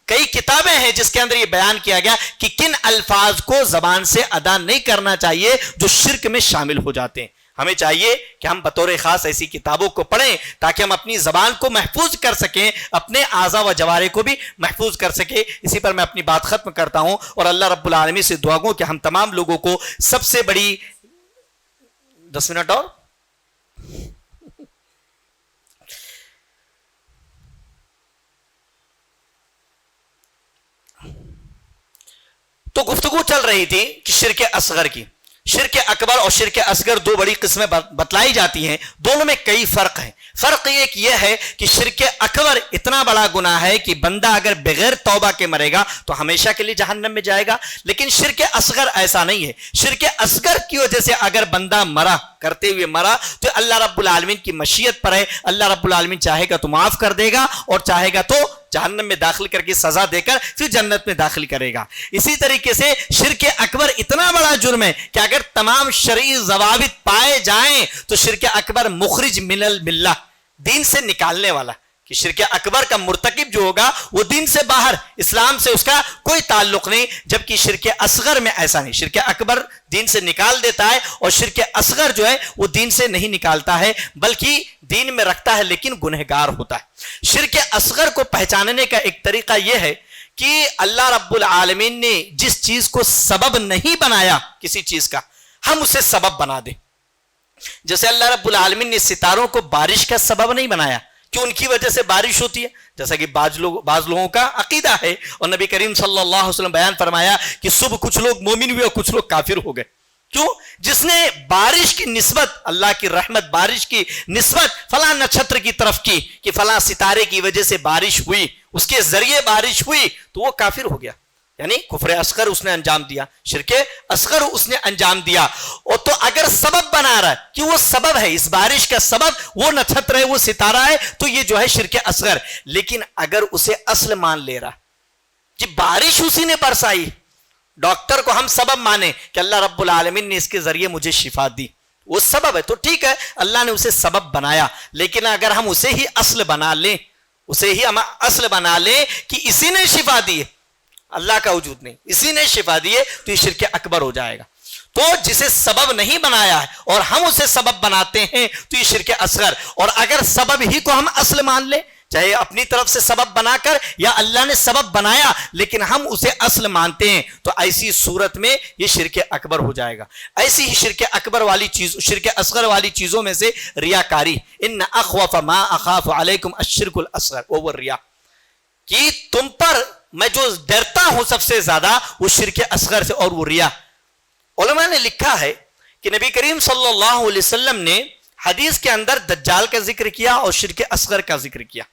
کئی کتابیں ہیں جس کے اندر یہ بیان کیا گیا کہ کن الفاظ کو زبان سے ادا نہیں کرنا چاہیے جو شرک میں شامل ہو جاتے ہیں. ہمیں چاہیے کہ ہم بطور خاص ایسی کتابوں کو پڑھیں تاکہ ہم اپنی زبان کو محفوظ کر سکیں, اپنے اعضاء و جوارح کو بھی محفوظ کر سکیں. اسی پر میں اپنی بات ختم کرتا ہوں اور اللہ رب العالمین سے دعا گو کہ ہم تمام لوگوں کو سب سے بڑی 10 منٹ اور تو گفتگو چل رہی تھی کہ شرک اصغر کی. شرک اکبر اور شرک اصغر دو بڑی قسمیں بتلائی جاتی ہیں, دونوں میں کئی فرق ہیں. فرق ایک یہ ہے کہ شرک اکبر اتنا بڑا گناہ ہے کہ بندہ اگر بغیر توبہ کے مرے گا تو ہمیشہ کے لیے جہنم میں جائے گا, لیکن شرک اصغر ایسا نہیں ہے. شرک اصغر کی وجہ سے اگر بندہ مرا, کرتے ہوئے مرا, تو اللہ رب العالمین کی مشیت پر ہے, اللہ رب العالمین چاہے گا تو معاف کر دے گا اور چاہے گا تو جہنم میں داخل کر کے سزا دے کر پھر جنت میں داخل کرے گا. اسی طریقے سے شرک اکبر اتنا بڑا جرم ہے کہ اگر تمام شرعی ضوابط پائے جائیں تو شرک اکبر مخرج من الملہ, دین سے نکالنے والا, کہ شرک اکبر کا مرتکب جو ہوگا وہ دین سے باہر, اسلام سے اس کا کوئی تعلق نہیں. جبکہ شرک اصغر میں ایسا نہیں, شرک اکبر دین سے نکال دیتا ہے اور شرک اصغر جو ہے وہ دین سے نہیں نکالتا ہے بلکہ دین میں رکھتا ہے لیکن گنہگار ہوتا ہے. شرک اصغر کو پہچاننے کا ایک طریقہ یہ ہے کہ اللہ رب العالمین نے جس چیز کو سبب نہیں بنایا کسی چیز کا, ہم اسے سبب بنا دیں. جیسے اللہ رب العالمین نے ستاروں کو بارش کا سبب نہیں بنایا کہ ان کی وجہ سے بارش ہوتی ہے, جیسا کہ بعض لوگوں کا عقیدہ ہے, اور نبی کریم صلی اللہ علیہ وسلم بیان فرمایا کہ صبح کچھ لوگ مومن ہوئے اور کچھ لوگ کافر ہو گئے. کیوں؟ جس نے بارش کی نسبت, اللہ کی رحمت, بارش کی نسبت فلاں نچھتر کی طرف کی کہ فلاں ستارے کی وجہ سے بارش ہوئی, اس کے ذریعے بارش ہوئی, تو وہ کافر ہو گیا. یعنی کفر اصغر اس نے انجام دیا, شرک اصغر اس نے انجام دیا. اور تو اگر سبب بنا رہا ہے کہ وہ سبب ہے, اس بارش کا سبب وہ نچھتر ہے, وہ ستارہ ہے, تو یہ جو ہے شرک اصغر. لیکن اگر اسے اصل مان لے رہا کہ بارش اسی نے برسائی, ڈاکٹر کو ہم سبب مانے کہ اللہ رب العالمین نے اس کے ذریعے مجھے شفا دی, وہ سبب ہے, تو ٹھیک ہے اللہ نے اسے سبب بنایا. لیکن اگر ہم اسے ہی اصل بنا لیں کہ اسی نے شفا دی, اللہ کا وجود نہیں، اسی نے شفا دی ہے، تو یہ شرک اکبر ہو جائے گا۔ تو جسے سبب نہیں بنایا ہے اور ہم اسے سبب بناتے ہیں تو یہ شرک اصغر۔ اور اگر سبب ہی کو ہم اصل مان لیں، چاہے اپنی طرف سے سبب بنا کر یا اللہ نے سبب بنایا لیکن ہم اسے اصل مانتے ہیں، تو ایسی صورت میں یہ شرک اکبر ہو جائے گا۔ ایسی ہی شرک اکبر والی چیز، شرک اصغر والی چیزوں میں سے ریاکاری، ان اخوف ما اخاف علیکم الشرک الاصغر، وہ ریا، کہ تم پر میں جو ڈرتا ہوں سب سے زیادہ وہ شرک اصغر سے، اور وہ ریا۔ علماء نے لکھا ہے کہ نبی کریم صلی اللہ علیہ وسلم نے حدیث کے اندر دجال کا ذکر کیا اور شرک اصغر کا ذکر کیا،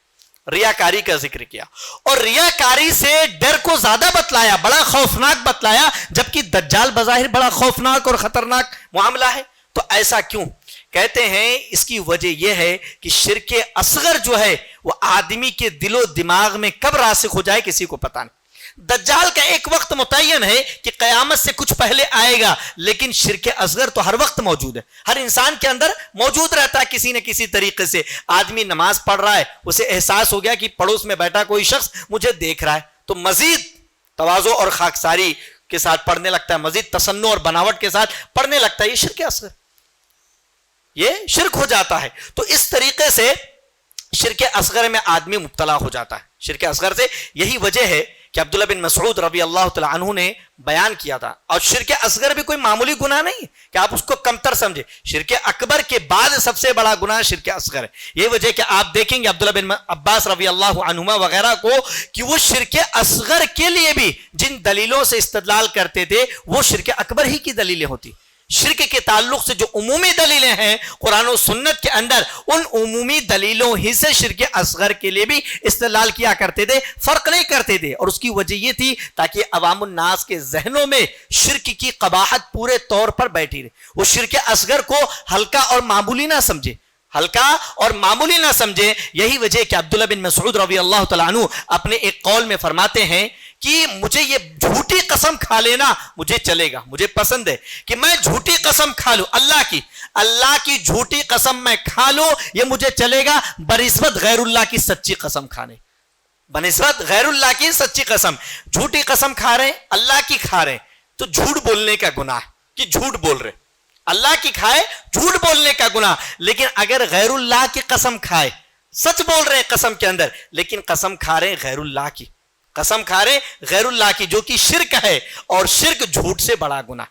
ریاکاری کا ذکر کیا، اور ریاکاری سے ڈر کو زیادہ بتلایا، بڑا خوفناک بتلایا، جبکہ دجال بظاہر بڑا خوفناک اور خطرناک معاملہ ہے۔ تو ایسا کیوں؟ کہتے ہیں اس کی وجہ یہ ہے کہ شرک اصغر جو ہے وہ آدمی کے دل و دماغ میں کب راسخ ہو جائے کسی کو پتہ نہیں۔ دجال کا ایک وقت متعین ہے کہ قیامت سے کچھ پہلے آئے گا، لیکن شرک اصغر تو ہر وقت موجود ہے، ہر انسان کے اندر موجود رہتا ہے کسی نہ کسی طریقے سے۔ آدمی نماز پڑھ رہا ہے، اسے احساس ہو گیا کہ پڑوس میں بیٹھا کوئی شخص مجھے دیکھ رہا ہے، تو مزید تواضع اور خاکساری کے ساتھ پڑھنے لگتا ہے، مزید تصنع اور بناوٹ کے ساتھ پڑھنے لگتا ہے، یہ شرک اصغر، یہ شرک ہو جاتا ہے۔ تو اس طریقے سے شرک اصغر میں آدمی مبتلا ہو جاتا ہے۔ شرک اصغر سے یہی وجہ ہے کہ عبداللہ بن مسعود رضی اللہ تعالیٰ عنہ نے بیان کیا تھا، اور شرک اصغر بھی کوئی معمولی گناہ نہیں ہے کہ آپ اس کو کمتر سمجھے، شرک اکبر کے بعد سب سے بڑا گناہ شرک اصغر ہے۔ یہ وجہ کہ آپ دیکھیں گے عبداللہ بن عباس رضی اللہ عنہما وغیرہ کو کہ وہ شرک اصغر کے لیے بھی جن دلیلوں سے استدلال کرتے تھے وہ شرک اکبر ہی کی دلیلیں ہوتی۔ شرک کے تعلق سے جو عمومی دلیلیں ہیں قرآن و سنت کے اندر، ان عمومی دلیلوں ہی سے شرک اصغر کے لیے بھی استدلال کیا کرتے تھے، فرق نہیں کرتے تھے۔ اور اس کی وجہ یہ تھی تاکہ عوام الناس کے ذہنوں میں شرک کی قباحت پورے طور پر بیٹھی رہے، وہ شرک اصغر کو ہلکا اور معمولی نہ سمجھے، ہلکا اور معمولی نہ سمجھے۔ یہی وجہ کہ عبداللہ بن مسعود رضی اللہ تعالیٰ عنہ اپنے ایک قول میں فرماتے ہیں کہ مجھے یہ جھوٹی قسم کھا لینا مجھے چلے گا، مجھے پسند ہے کہ میں جھوٹی قسم کھا لوں، اللہ کی جھوٹی قسم میں کھا لوں، یہ مجھے چلے گا بنسبت غیر اللہ کی سچی قسم کھانے، بنسبت غیر اللہ کی سچی قسم۔ جھوٹی قسم کھا رہے ہیں، اللہ کی کھا رہے ہیں، تو جھوٹ بولنے کا گناہ کہ جھوٹ بول رہے، اللہ کی کھائے جھوٹ بولنے کا گناہ۔ لیکن اگر غیر اللہ کی قسم کھائے، سچ بول رہے ہیں قسم کے اندر لیکن قسم کھا رہے ہیں غیر اللہ کی، قسم کھا رہے غیر اللہ کی، جو کہ شرک ہے، اور شرک جھوٹ سے بڑا گناہ،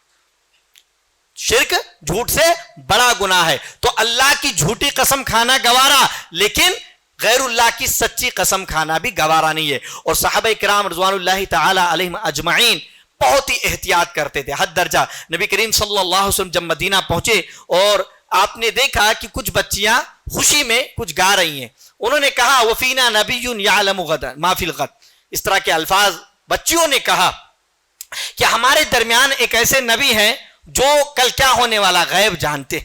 شرک جھوٹ سے بڑا گناہ ہے۔ تو اللہ کی جھوٹی قسم کھانا گوارا، لیکن غیر اللہ کی سچی قسم کھانا بھی گوارا نہیں ہے۔ اور صحابہ کرام رضوان اللہ تعالی علیہم اجمعین بہت ہی احتیاط کرتے تھے، حد درجہ۔ نبی کریم صلی اللہ علیہ وسلم جب مدینہ پہنچے اور آپ نے دیکھا کہ کچھ بچیاں خوشی میں کچھ گا رہی ہیں، انہوں نے کہا وفینا نبی یعلم غدا ما فی الغد، اس طرح کے الفاظ بچیوں نے کہا کہ ہمارے درمیان ایک ایسے نبی ہیں جو کل کیا ہونے والا غیب جانتے۔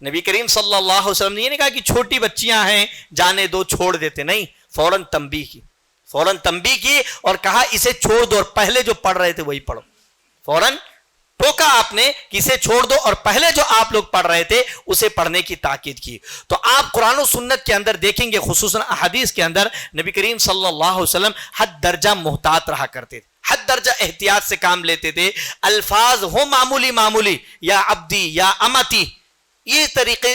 نبی کریم صلی اللہ علیہ وسلم نے یہ نہیں کہا کہ چھوٹی بچیاں ہیں جانے دو چھوڑ دیتے، نہیں، فوراً تنبیہ کی اور کہا اسے چھوڑ دو اور پہلے جو پڑھ رہے تھے وہی پڑھو، فوراً ٹوکا آپ نے کہ اسے چھوڑ دو اور پہلے جو آپ لوگ پڑھ رہے تھے اسے پڑھنے کی تاکید کی۔ تو آپ قرآن و سنت کے اندر دیکھیں گے، خصوصاً احادیث کے اندر نبی کریم صلی اللہ علیہ وسلم حد درجہ محتاط رہا کرتے تھے، حد درجہ احتیاط سے کام لیتے تھے۔ الفاظ ہو معمولی یا عبدی یا امتی، یہ طریقے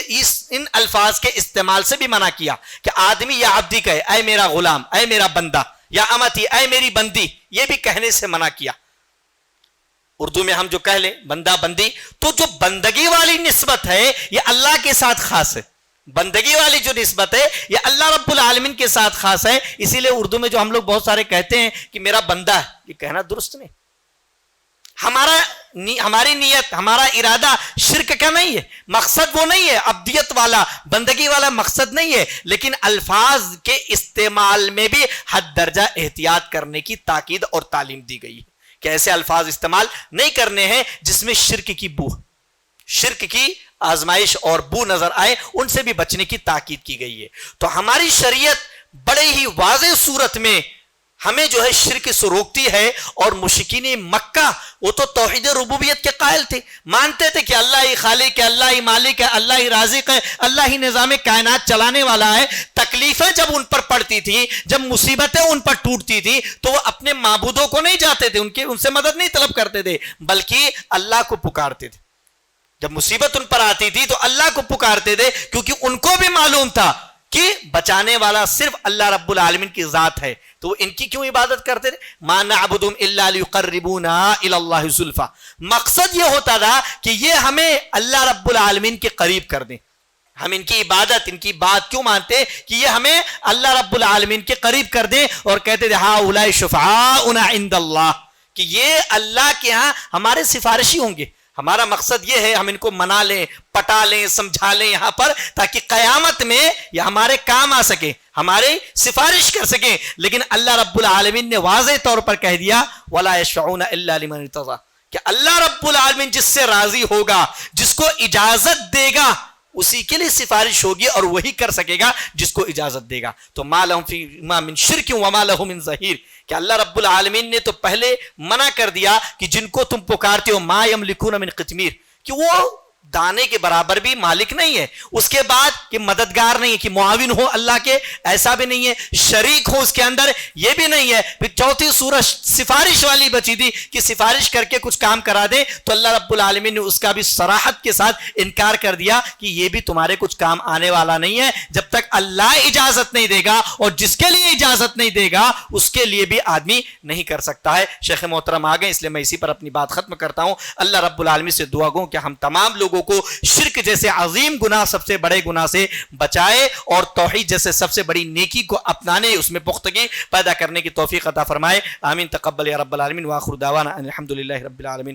ان الفاظ کے استعمال سے بھی منع کیا کہ آدمی یا عبدی کہے، اے میرا غلام، اے میرا بندہ، یا امتی، اے میری بندی، یہ بھی کہنے سے منع کیا۔ اردو میں ہم جو کہہ لیں بندہ بندی، تو جو بندگی والی نسبت ہے یہ اللہ کے ساتھ خاص ہے، بندگی والی جو نسبت ہے یہ اللہ رب العالمین کے ساتھ خاص ہے۔ اسی لیے اردو میں جو ہم لوگ بہت سارے کہتے ہیں کہ میرا بندہ ہے، یہ کہنا درست نہیں۔ ہماری نیت، ہمارا ارادہ شرک کا نہیں ہے، مقصد وہ نہیں ہے، عبدیت والا، بندگی والا مقصد نہیں ہے، لیکن الفاظ کے استعمال میں بھی حد درجہ احتیاط کرنے کی تاکید اور تعلیم دی گئی ہے کہ ایسے الفاظ استعمال نہیں کرنے ہیں جس میں شرک کی بو، شرک کی آزمائش اور بو نظر آئے، ان سے بھی بچنے کی تاکید کی گئی ہے۔ تو ہماری شریعت بڑے ہی واضح صورت میں ہمیں جو ہے شرک سے روکتی ہے. اور مشرکین مکہ وہ تو توحید ربوبیت کے قائل تھے, مانتے تھے کہ اللہ ہی خالق ہے, اللہ ہی مالک ہے, اللہ ہی رازق ہے, اللہ ہی نظام کائنات چلانے والا ہے. تکلیفیں جب ان پر پڑتی تھی, جب مصیبتیں ان پر ٹوٹتی تھی, تو وہ اپنے معبودوں کو نہیں جاتے تھے, ان سے مدد نہیں طلب کرتے تھے, بلکہ اللہ کو پکارتے تھے. جب مصیبت ان پر آتی تھی تو اللہ کو پکارتے تھے, کیونکہ ان کو بھی معلوم تھا کہ بچانے والا صرف اللہ رب العالمین کی ذات ہے. تو وہ ان کی کیوں عبادت کرتے تھے؟ ما نعبدهم الا ليقربونا الى الله زلفا. مقصد یہ ہوتا تھا کہ یہ ہمیں اللہ رب العالمین کے قریب کر دیں. ہم ان کی عبادت, ان کی بات کیوں مانتے کہ یہ ہمیں اللہ رب العالمین کے قریب کر دیں, اور کہتے تھے هؤلاء شفعاؤنا عند الله, کہ یہ اللہ کے ہاں ہمارے سفارشی ہوں گے. ہمارا مقصد یہ ہے ہم ان کو منا لیں, پٹا لیں, سمجھا لیں یہاں پر, تاکہ قیامت میں یہ ہمارے کام آ سکیں, ہمارے سفارش کر سکیں. لیکن اللہ رب العالمین نے واضح طور پر کہہ دیا وَلَا يَشْفَعُونَ إِلَّا لِمَنِ ارْتَضَىٰ, کہ اللہ رب العالمین جس سے راضی ہوگا, جس کو اجازت دے گا, اسی کے لیے سفارش ہوگی, اور وہی کر سکے گا جس کو اجازت دے گا. تو مَا لَهُمْ فِيهِمَا مِنْ شِرْكٍ وَمَا لَهُ مِنْ ظَهِيرٍ, کہ اللہ رب العالمین نے تو پہلے منع کر دیا کہ جن کو تم پکارتے ہو ما یملکون من قطمیر, کہ وہ دانے کے برابر بھی مالک نہیں ہے. اس کے بعد کہ مددگار نہیں ہے, کہ معاون ہو اللہ کے, ایسا بھی نہیں ہے. شریک ہو اس کے اندر, یہ بھی نہیں ہے. پھر چوتھی سورہ سفارش والی بچی تھی کہ سفارش کر کے کچھ کام کرا دے, تو اللہ رب العالمین نے اس کا بھی صراحت کے ساتھ انکار کر دیا کہ یہ بھی تمہارے کچھ کام آنے والا نہیں ہے جب تک اللہ اجازت نہیں دے گا, اور جس کے لیے اجازت نہیں دے گا اس کے لیے بھی آدمی نہیں کر سکتا ہے. شیخ محترم آ گئے, اس لیے میں اسی پر اپنی بات ختم کرتا ہوں. اللہ رب العالمین سے دعا گو کہ ہم تمام لوگوں کو شرک جیسے عظیم گناہ, سب سے بڑے گناہ سے بچائے, اور توحید جیسے سب سے بڑی نیکی کو اپنانے, اس میں پختگی پیدا کرنے کی توفیق عطا فرمائے. آمین. تقبل یا رب العالمین. وآخر دعوانا ان الحمدللہ رب العالمین.